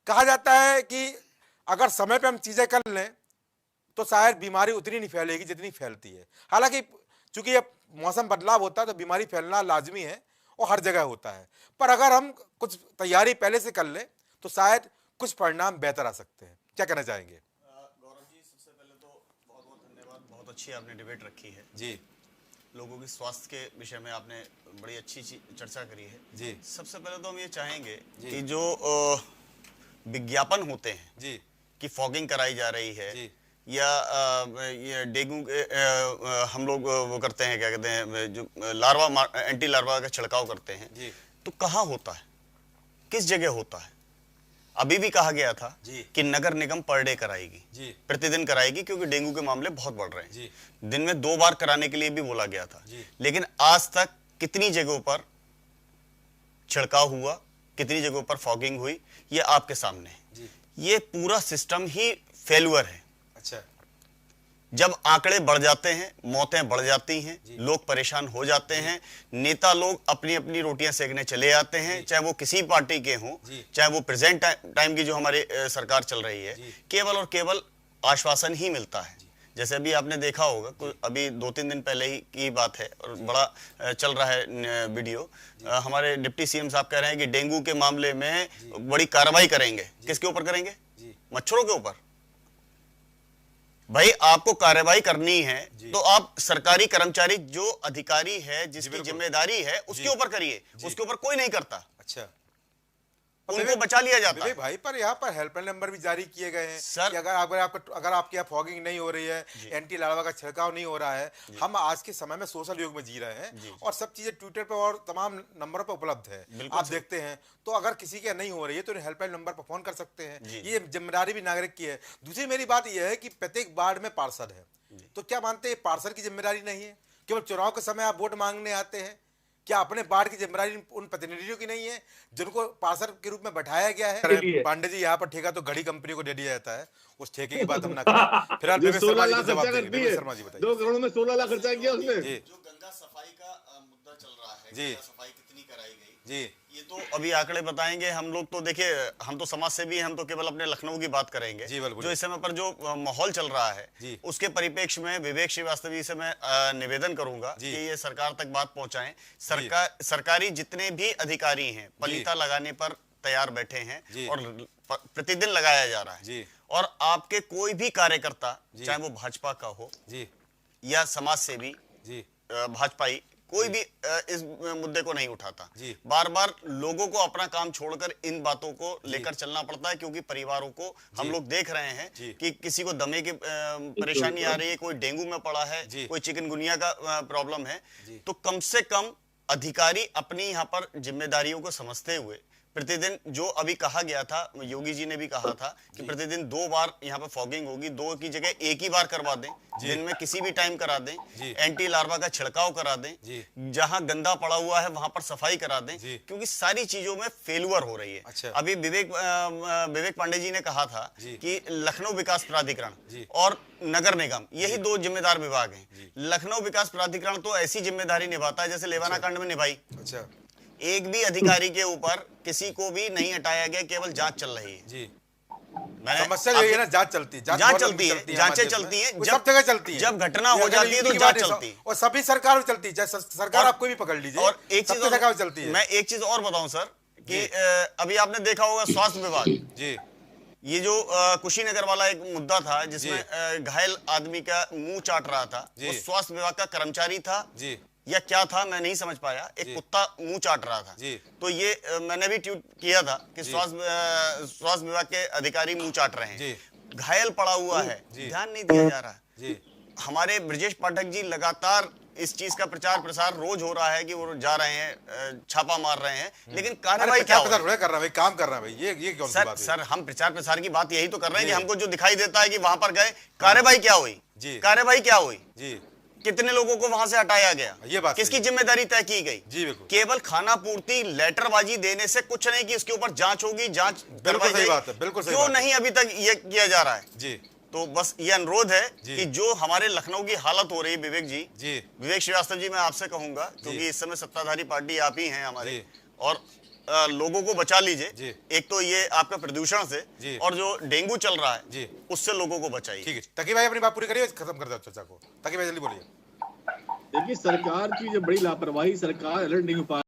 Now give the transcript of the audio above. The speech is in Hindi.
कहा जाता है कि अगर समय पे हम चीजें कर लें तो शायद बीमारी उतनी नहीं फैलेगी जितनी फैलती है। हालांकि चूंकि अब मौसम बदलाव होता है तो बीमारी फैलना लाजमी है और हर जगह होता है, पर अगर हम कुछ तैयारी पहले से कर लें तो शायद कुछ परिणाम बेहतर आ सकते हैं। क्या कहना चाहेंगे? गौरव जी, सबसे पहले तो बहुत बहुत धन्यवाद। बहुत अच्छी आपने डिबेट रखी है जी। लोगों की स्वास्थ्य के विषय में आपने बड़ी अच्छी चर्चा करी है जी। सबसे पहले तो हम ये चाहेंगे कि जो विज्ञापन होते हैं जी कि फॉगिंग कराई जा रही है जी या ये डेंगू हम लोग वो करते हैं, क्या कहते हैं, जो लार्वा एंटी लार्वा का छिड़काव करते हैं जी तो कहाँ होता है, किस जगह होता है? अभी भी कहा गया था कि नगर निगम पर डे कराएगी, प्रतिदिन कराएगी, क्योंकि डेंगू के मामले बहुत बढ़ रहे हैं। दिन में 2 बार कराने के लिए भी बोला गया था, लेकिन आज तक कितनी जगहों पर छिड़काव हुआ, कितनी जगहों पर फॉगिंग हुई, ये आपके सामने है। ये पूरा सिस्टम ही फेल्यूर है। अच्छा। जब आंकड़े बढ़ जाते हैं, मौतें बढ़ जाती हैं, लोग परेशान हो जाते हैं, नेता लोग अपनी अपनी रोटियां सेकने चले जाते हैं, चाहे वो किसी पार्टी के हों, चाहे वो प्रेजेंट टाइम की जो हमारे सरकार चल रही है, केवल और केवल आश्वासन ही मिलता है। जैसे अभी आपने देखा होगा, अभी 2-3 दिन पहले ही की बात है और बड़ा चल रहा है वीडियो, हमारे डिप्टी सीएम साहब कह रहे हैं कि डेंगू के मामले में बड़ी कार्रवाई करेंगे। किसके ऊपर करेंगे? मच्छरों के ऊपर। भाई, आपको कार्रवाई करनी है तो आप सरकारी कर्मचारी, जो अधिकारी है, जिसकी जिम्मेदारी है, उसके ऊपर करिए। उसके ऊपर कोई नहीं करता। अच्छा, उनको बचा लिया जाता है। भाई, पर यहाँ पर हेल्पलाइन नंबर भी जारी किए गए हैं सर कि अगर आपके यहाँ फॉगिंग नहीं हो रही है, एंटी लार्वा का छिड़काव नहीं हो रहा है, हम आज के समय में सोशल युग में जी रहे हैं और सब चीजें ट्विटर पर और तमाम नंबरों पर उपलब्ध है, आप देखते हैं। तो अगर किसी के नहीं हो रही है तो हेल्पलाइन नंबर पर फोन कर सकते हैं। ये जिम्मेदारी भी नागरिक की है। दूसरी मेरी बात यह है कि प्रत्येक वार्ड में पार्षद है, तो क्या मानते हैं पार्षद की जिम्मेदारी नहीं है? केवल चुनाव के समय आप वोट मांगने आते हैं, क्या अपने वार्ड की जिम्मेदारी उन प्रतिनिधियों की नहीं है जिनको पार्षद के रूप में बैठाया गया है? पांडे जी, यहाँ पर ठेका तो घड़ी कंपनी को दे दिया जाता है, उस ठेके की बात हम ना करें। फिलहाल विवेक शर्मा जी जवाब देंगे। विवेक शर्मा जी बताइए। 2 करोड़ में 16 लाख खर्चा किया उसने। जो गंगा सफाई का मुद्दा चल रहा है, गंगा सफाई कितनी कराई गई, ये तो अभी आंकड़े बताएंगे। हम लोग तो देखिए, हम तो समाज सेवी हैं, हम तो केवल अपने लखनऊ की बात करेंगे। जो इस समय पर जो माहौल चल रहा है, उसके परिप्रेक्ष्य में विवेक श्रीवास्तव जी से मैं निवेदन करूंगा कि ये सरकार तक बात पहुंचाएं। सरकारी जितने भी अधिकारी हैं पलीता लगाने पर तैयार बैठे हैं और प्रतिदिन लगाया जा रहा है। और आपके कोई भी कार्यकर्ता, चाहे वो भाजपा का हो या समाज सेवी, भाजपाई, कोई भी इस मुद्दे को नहीं उठाता। बार बार लोगों को अपना काम छोड़कर इन बातों को लेकर चलना पड़ता है, क्योंकि परिवारों को हम लोग देख रहे हैं कि किसी को दमे की परेशानी आ रही है, कोई डेंगू में पड़ा है, कोई चिकनगुनिया का प्रॉब्लम है। तो कम से कम अधिकारी अपनी यहाँ पर जिम्मेदारियों को समझते हुए प्रतिदिन, जो अभी कहा गया था, योगी जी ने भी कहा था कि प्रतिदिन 2 बार यहाँ पे फॉगिंग होगी, 2 की जगह 1 ही बार करवा दें, दिन में किसी भी टाइम करा दें, एंटी लार्वा का छिड़काव करा दें, जहां गंदा पड़ा हुआ है वहां पर सफाई करा दें, क्योंकि सारी चीजों में फेल्यूर हो रही है। अच्छा। अभी विवेक पांडे जी ने कहा था कि लखनऊ विकास प्राधिकरण और नगर निगम, यही 2 जिम्मेदार विभाग हैं। लखनऊ विकास प्राधिकरण तो ऐसी जिम्मेदारी निभाता है जैसे लेवाना कांड में निभाई। अच्छा। एक भी अधिकारी के ऊपर किसी को भी नहीं हटाया गया, केवल जांच चल रही है। समस्या यही है ना, जांच चलती है, जांचें चलती है, सब जगह चलती है। जब घटना हो जाती है तो जांच चलती है, और सभी सरकार चलती है, चाहे सरकार आप कोई भी पकड़ लीजिए, और एक चीज जगह चलती है। मैं एक चीज और बताऊं सर कि अभी आपने देखा होगा स्वास्थ्य विभाग, ये जो कुशीनगर वाला एक मुद्दा था जिसमें घायल आदमी का मुंह चाट रहा था, वो स्वास्थ्य विभाग का कर्मचारी था या क्या था, मैं नहीं समझ पाया। एक कुत्ता मुंह चाट रहा था। तो ये मैंने भी ट्वीट किया था कि स्वास्थ्य विभाग के अधिकारी मुंह चाट रहे हैं, घायल पड़ा हुआ है, ध्यान नहीं दिया जा रहा। हमारे ब्रजेश पाठक जी लगातार इस चीज का प्रचार प्रसार रोज हो रहा है कि वो जा रहे हैं, छापा मार रहे हैं, लेकिन कार्रवाई क्या कर रहा है? काम कर रहा है भाई, ये कौन सी बात है? सर, हम प्रचार प्रसार की बात यही तो कर रहे हैं कि हमको जो दिखाई देता है कि वहां पर गए, कार्रवाई क्या हुई, कार्रवाई क्या हुई, कितने लोगों को वहां से हटाया गया, ये बात किसकी जिम्मेदारी तय की गई? केवल खाना पूर्ति, लेटरबाजी देने से कुछ नहीं कि इसके ऊपर जांच होगी, जांच बिल्कुल सही बात है, बिल्कुल सही क्यों नहीं अभी तक ये किया जा रहा है? जी। तो बस ये अनुरोध है कि जो हमारे लखनऊ की हालत हो रही है, विवेक श्रीवास्तव जी, मैं आपसे कहूंगा, क्योंकि इस समय सत्ताधारी पार्टी आप ही हैं हमारे, और लोगों को बचा लीजिए। एक तो ये आपका प्रदूषण से, और जो डेंगू चल रहा है उससे लोगों को बचाइए। ठीक है, तकी भाई अपनी बात पूरी करिए, खत्म कर दो चर्चा को। तकी भाई जल्दी बोलिए। देखिए, सरकार की जो बड़ी लापरवाही, सरकार अलर्ट नहीं हो पा